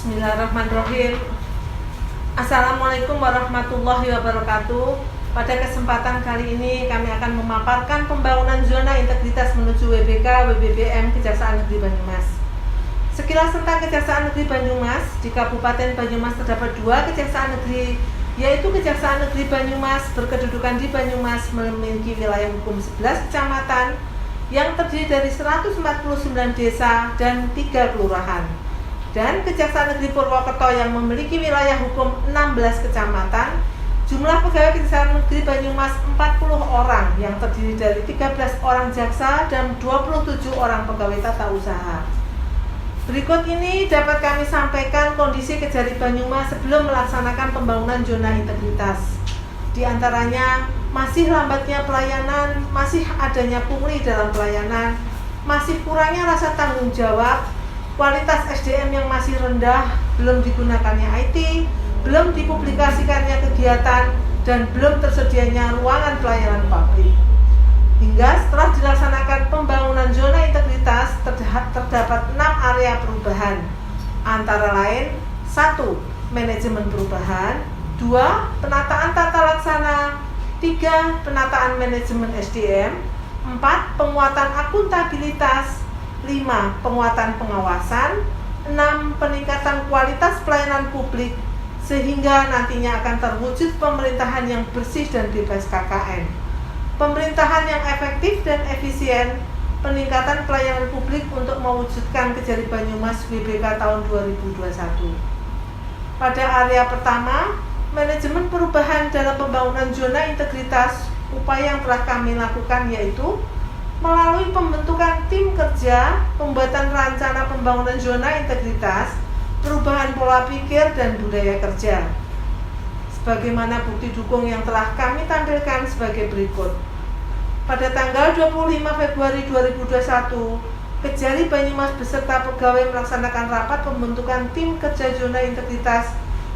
Bismillahirrahmanirrahim. Assalamualaikum warahmatullahi wabarakatuh. Pada kesempatan kali ini kami akan memaparkan pembangunan zona integritas menuju WBK WBBM Kejaksaan Negeri Banyumas. Sekilas tentang Kejaksaan Negeri Banyumas, di Kabupaten Banyumas terdapat dua kejaksaan negeri, yaitu Kejaksaan Negeri Banyumas berkedudukan di Banyumas, memiliki wilayah hukum 11 kecamatan yang terdiri dari 149 desa dan 3 kelurahan. Dan Kejaksaan Negeri Purwokerto yang memiliki wilayah hukum 16 kecamatan. Jumlah pegawai Kejaksaan Negeri Banyumas 40 orang yang terdiri dari 13 orang jaksa dan 27 orang pegawai tata usaha. Berikut ini dapat kami sampaikan kondisi Kejari Banyumas sebelum melaksanakan pembangunan zona integritas. Di antaranya masih lambatnya pelayanan, masih adanya pungli dalam pelayanan, masih kurangnya rasa tanggung jawab, kualitas SDM yang masih rendah, belum digunakannya IT, belum dipublikasikannya kegiatan, dan belum tersedianya ruangan pelayanan publik. Hingga setelah dilaksanakan pembangunan zona integritas, terdapat 6 area perubahan, antara lain 1. Manajemen perubahan, 2. Penataan tata laksana, 3. Penataan manajemen SDM, 4. Penguatan akuntabilitas, 5. Penguatan pengawasan, 6. Peningkatan kualitas pelayanan publik, sehingga nantinya akan terwujud pemerintahan yang bersih dan bebas KKN, pemerintahan yang efektif dan efisien, peningkatan pelayanan publik untuk mewujudkan Kejari Banyumas WBK tahun 2021. Pada area pertama, manajemen perubahan dalam pembangunan zona integritas, upaya yang telah kami lakukan yaitu melalui pembentukan tim kerja, pembuatan rencana pembangunan zona integritas, perubahan pola pikir dan budaya kerja. Sebagaimana bukti dukung yang telah kami tampilkan sebagai berikut. Pada tanggal 25 Februari 2021, Kejari Banyumas beserta pegawai melaksanakan rapat pembentukan tim kerja zona integritas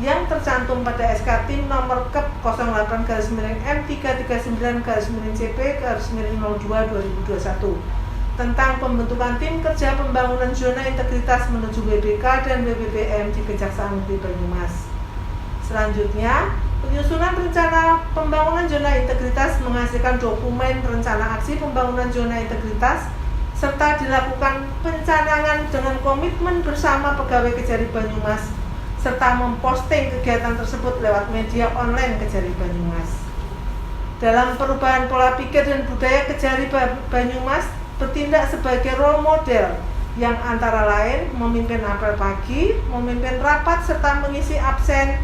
yang tercantum pada SK Tim nomor KEP 08-M339-CP-02-2021 tentang pembentukan tim kerja pembangunan zona integritas menuju WBK dan WBBM di Kejaksaan Negeri Banyumas. Selanjutnya, penyusunan rencana pembangunan zona integritas menghasilkan dokumen rencana aksi pembangunan zona integritas serta dilakukan pencanangan dengan komitmen bersama pegawai Kejari Banyumas serta memposting kegiatan tersebut lewat media online Kejari Banyumas. Dalam perubahan pola pikir dan budaya Kejari Banyumas bertindak sebagai role model yang antara lain memimpin apel pagi, memimpin rapat serta mengisi absen.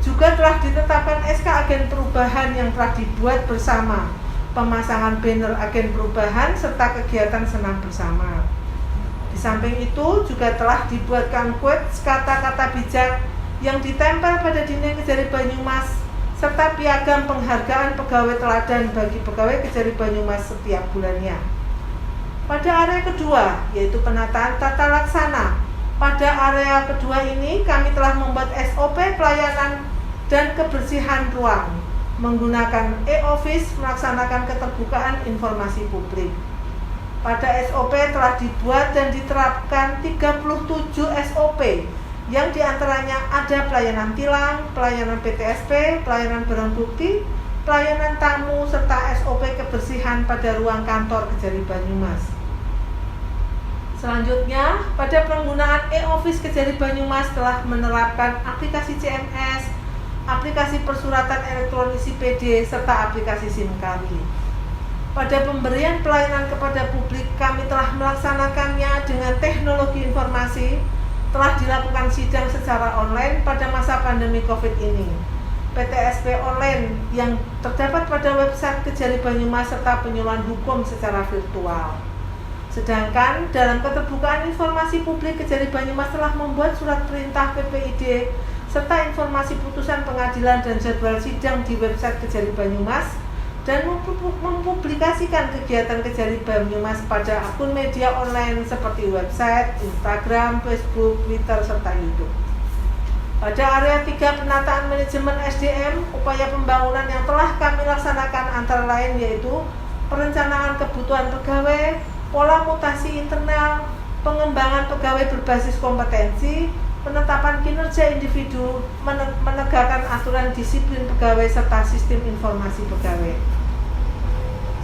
Juga telah ditetapkan SK agen perubahan yang telah dibuat bersama, pemasangan banner agen perubahan serta kegiatan senam bersama. Di samping itu juga telah dibuatkan quotes kata-kata bijak yang ditempel pada dinding Kejari Banyumas serta piagam penghargaan pegawai teladan bagi pegawai Kejari Banyumas setiap bulannya. Pada area kedua, yaitu penataan tata laksana. Pada area kedua ini, kami telah membuat SOP pelayanan dan kebersihan ruang, menggunakan e-office melaksanakan keterbukaan informasi publik. Pada SOP telah dibuat dan diterapkan 37 SOP, yang diantaranya ada pelayanan tilang, pelayanan PTSP, pelayanan barang bukti, pelayanan tamu, serta SOP kebersihan pada ruang kantor Kejari Banyumas. Selanjutnya, pada penggunaan e-office Kejari Banyumas telah menerapkan aplikasi CMS, aplikasi persuratan elektronik PD, serta aplikasi SIMKARI. Pada pemberian pelayanan kepada publik, kami telah melaksanakannya dengan teknologi informasi, telah dilakukan sidang secara online pada masa pandemi COVID ini. PTSP online yang terdapat pada website Kejari Banyumas serta penyuluhan hukum secara virtual. Sedangkan dalam keterbukaan informasi publik, Kejari Banyumas telah membuat surat perintah PPID serta informasi putusan pengadilan dan jadwal sidang di website Kejari Banyumas dan mempublikasikan kegiatan Kejari Banyumas pada akun media online seperti website, Instagram, Facebook, Twitter, serta YouTube. Pada area 3 penataan manajemen SDM, upaya pembangunan yang telah kami laksanakan antara lain yaitu perencanaan kebutuhan pegawai, pola mutasi internal, pengembangan pegawai berbasis kompetensi, penetapan kinerja individu, menegakkan aturan disiplin pegawai serta sistem informasi pegawai.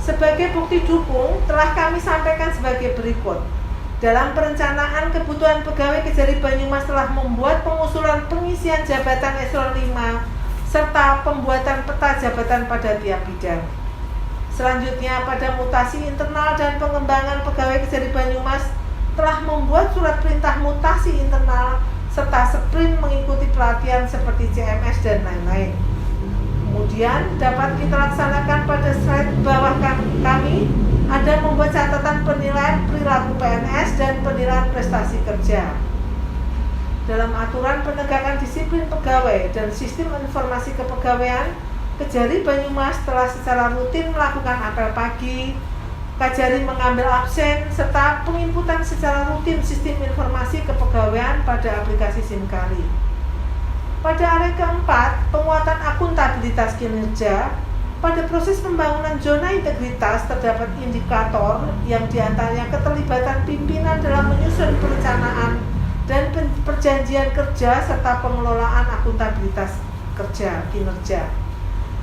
Sebagai bukti dukung, telah kami sampaikan sebagai berikut. Dalam perencanaan kebutuhan pegawai Kejari Banyumas telah membuat pengusulan pengisian jabatan eselon 5 serta pembuatan peta jabatan pada tiap bidang. Selanjutnya, pada mutasi internal dan pengembangan pegawai Kejari Banyumas telah membuat surat perintah mutasi internal serta sprint mengikuti pelatihan seperti CMS dan lain-lain. Kemudian dapat kita laksanakan pada slide bawah kami ada membuat catatan penilaian perilaku PNS dan penilaian prestasi kerja. Dalam aturan penegakan disiplin pegawai dan sistem informasi kepegawaian, Kejari Banyumas telah secara rutin melakukan apel pagi, Kajari mengambil absen, serta penginputan secara rutin sistem informasi kepegawaian pada aplikasi SIMKALI. Pada area keempat, penguatan akuntabilitas kinerja. Pada proses pembangunan zona integritas terdapat indikator yang diantaranya keterlibatan pimpinan dalam menyusun perencanaan dan perjanjian kerja serta pengelolaan akuntabilitas kinerja.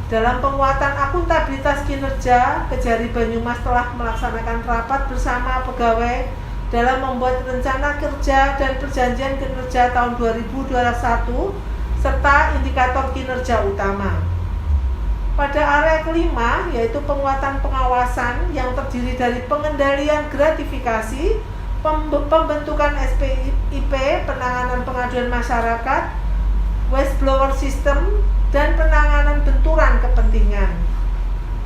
Dalam penguatan akuntabilitas kinerja, Kejari Banyumas telah melaksanakan rapat bersama pegawai dalam membuat rencana kerja dan perjanjian kinerja tahun 2021 serta indikator kinerja utama. Pada area kelima, yaitu penguatan pengawasan yang terdiri dari pengendalian gratifikasi, pembentukan SPIP, penanganan pengaduan masyarakat, whistleblower system, dan penanganan benturan kepentingan.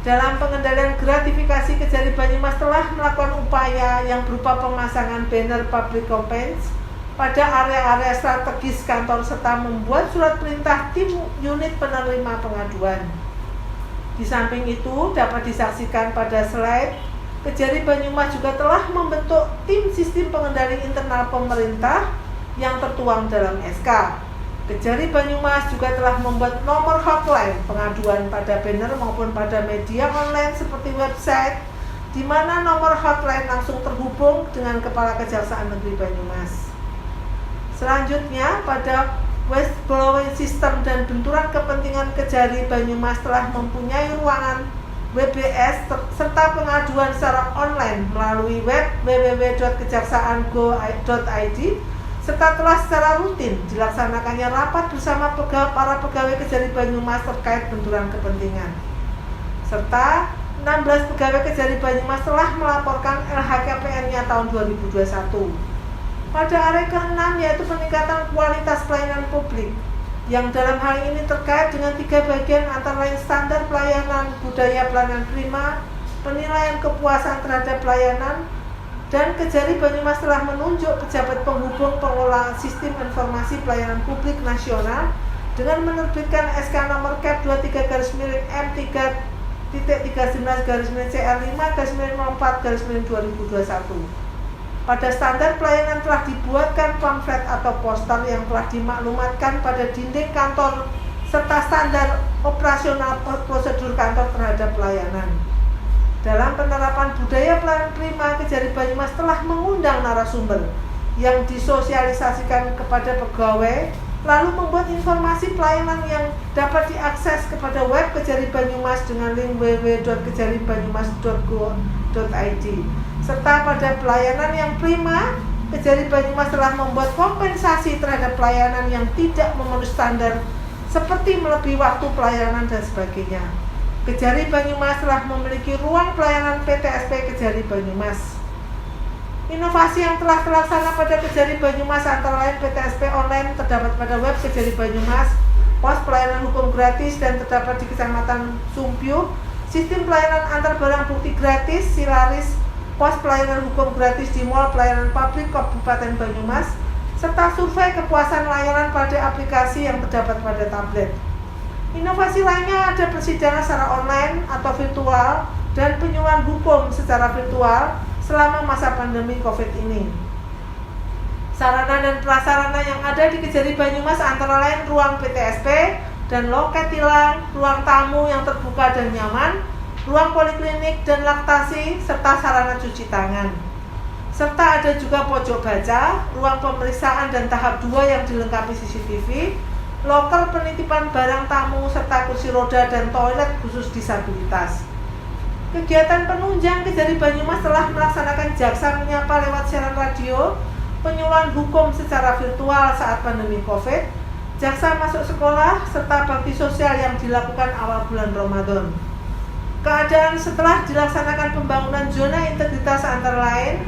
Dalam pengendalian gratifikasi, Kejari Banyumas telah melakukan upaya yang berupa pemasangan banner public campaigns pada area-area strategis kantor serta membuat surat perintah tim unit penerima pengaduan. Di samping itu, dapat disaksikan pada slide, Kejari Banyumas juga telah membentuk tim sistem pengendali internal pemerintah yang tertuang dalam SK. Kejari Banyumas juga telah membuat nomor hotline pengaduan pada banner maupun pada media online seperti website, di mana nomor hotline langsung terhubung dengan Kepala Kejaksaan Negeri Banyumas. Selanjutnya, pada whistleblowing system dan benturan kepentingan Kejari Banyumas telah mempunyai ruangan WBS serta pengaduan secara online melalui web www.kejaksaan.go.id serta telah secara rutin dilaksanakannya rapat bersama para pegawai Kejari Banyumas terkait benturan kepentingan. Serta 16 pegawai Kejari Banyumas telah melaporkan LHKPN-nya tahun 2021. Pada area ke-6, yaitu peningkatan kualitas pelayanan publik, yang dalam hal ini terkait dengan 3 bagian antara lain standar pelayanan, budaya pelayanan prima, penilaian kepuasan terhadap pelayanan, dan Kejari Banyumas telah menunjuk pejabat penghubung pengelola sistem informasi pelayanan publik nasional dengan menerbitkan SK nomor Cap 23-M3-319-CR5-04-2021. Pada standar pelayanan telah dibuatkan pamflet atau poster yang telah dimaklumatkan pada dinding kantor serta standar operasional prosedur kantor terhadap pelayanan. Dalam penerapan budaya pelayanan prima, Kejari Banyumas telah mengundang narasumber yang disosialisasikan kepada pegawai, lalu membuat informasi pelayanan yang dapat diakses kepada web Kejari Banyumas dengan link www.kejaribanyumas.go.id. Serta pada pelayanan yang prima, Kejari Banyumas telah membuat kompensasi terhadap pelayanan yang tidak memenuhi standar seperti melebihi waktu pelayanan dan sebagainya. Kejari Banyumas telah memiliki ruang pelayanan PTSP Kejari Banyumas. Inovasi yang telah terlaksana pada Kejari Banyumas antara lain PTSP online terdapat pada web Kejari Banyumas, pos pelayanan hukum gratis dan terdapat di Kecamatan Sumpyu, sistem pelayanan antar barang bukti gratis Silaris, pos pelayanan hukum gratis di Mall Pelayanan Publik Kabupaten Banyumas, serta survei kepuasan layanan pada aplikasi yang terdapat pada tablet. Inovasi lainnya ada persidangan secara online atau virtual dan penyuluhan hukum secara virtual selama masa pandemi COVID ini. Sarana dan prasarana yang ada di Kejari Banyumas antara lain ruang PTSP dan loket tilang, ruang tamu yang terbuka dan nyaman, ruang poliklinik dan laktasi, serta sarana cuci tangan. serta ada juga pojok baca, ruang pemeriksaan dan tahap 2 yang dilengkapi CCTV, loker penitipan barang tamu, serta kursi roda dan toilet khusus disabilitas. Kegiatan penunjang Kejari Banyumas telah melaksanakan jaksa menyapa lewat siaran radio, penyuluhan hukum secara virtual saat pandemi COVID, jaksa masuk sekolah, serta bakti sosial yang dilakukan awal bulan Ramadan. Keadaan setelah dilaksanakan pembangunan zona integritas antara lain,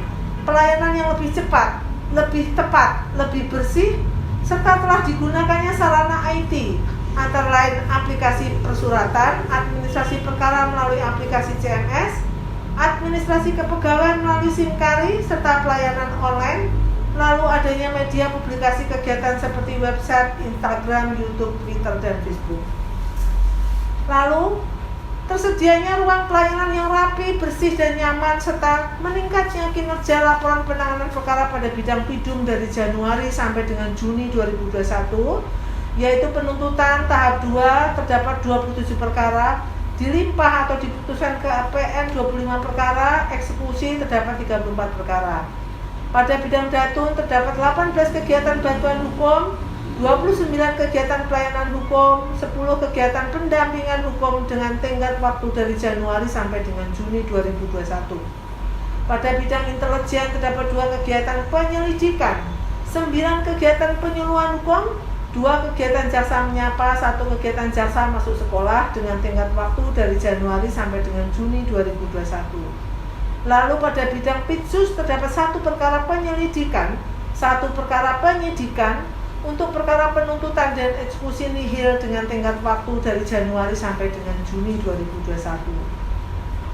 pelayanan yang lebih cepat, lebih tepat, lebih bersih, serta telah digunakannya sarana IT, antara lain aplikasi persuratan, administrasi perkara melalui aplikasi CMS, administrasi kepegawaian melalui SIMKARI, serta pelayanan online, lalu adanya media publikasi kegiatan seperti website, Instagram, YouTube, Twitter, dan Facebook. Lalu, tersedianya ruang pelayanan yang rapi, bersih, dan nyaman, serta meningkatnya kinerja laporan penanganan perkara pada bidang PIDUM dari Januari sampai dengan Juni 2021, yaitu penuntutan tahap 2 terdapat 27 perkara, dilimpah atau diputuskan ke APN 25 perkara, eksekusi terdapat 34 perkara. Pada bidang datun terdapat 18 kegiatan bantuan hukum, 29 kegiatan pelayanan hukum, 10 kegiatan pendampingan hukum dengan tenggat waktu dari Januari sampai dengan Juni 2021. Pada bidang intelijen terdapat 2 kegiatan penyelidikan, 9 kegiatan penyuluhan hukum, 2 kegiatan jaksa menyapa, 1 kegiatan jaksa masuk sekolah dengan tenggat waktu dari Januari sampai dengan Juni 2021. Lalu pada bidang pitsus terdapat 1 perkara penyelidikan, 1 perkara penyidikan, untuk perkara penuntutan dan eksekusi nihil dengan tenggat waktu dari Januari sampai dengan Juni 2021.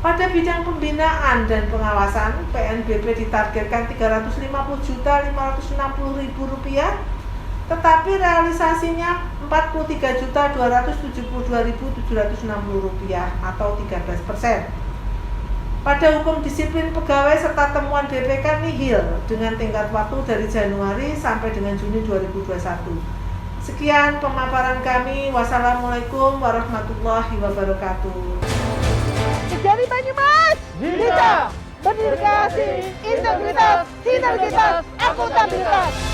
Pada bidang pembinaan dan pengawasan, PNBP ditargetkan Rp350.560.000, tetapi realisasinya Rp43.272.760 atau 13%. Pada hukum disiplin pegawai serta temuan BPK nihil dengan tenggat waktu dari Januari sampai dengan Juni 2021. Sekian pemaparan kami. Wassalamualaikum warahmatullahi wabarakatuh. Kejari Banyumas, kita berdedikasi, integritas, sinergitas, akuntabilitas.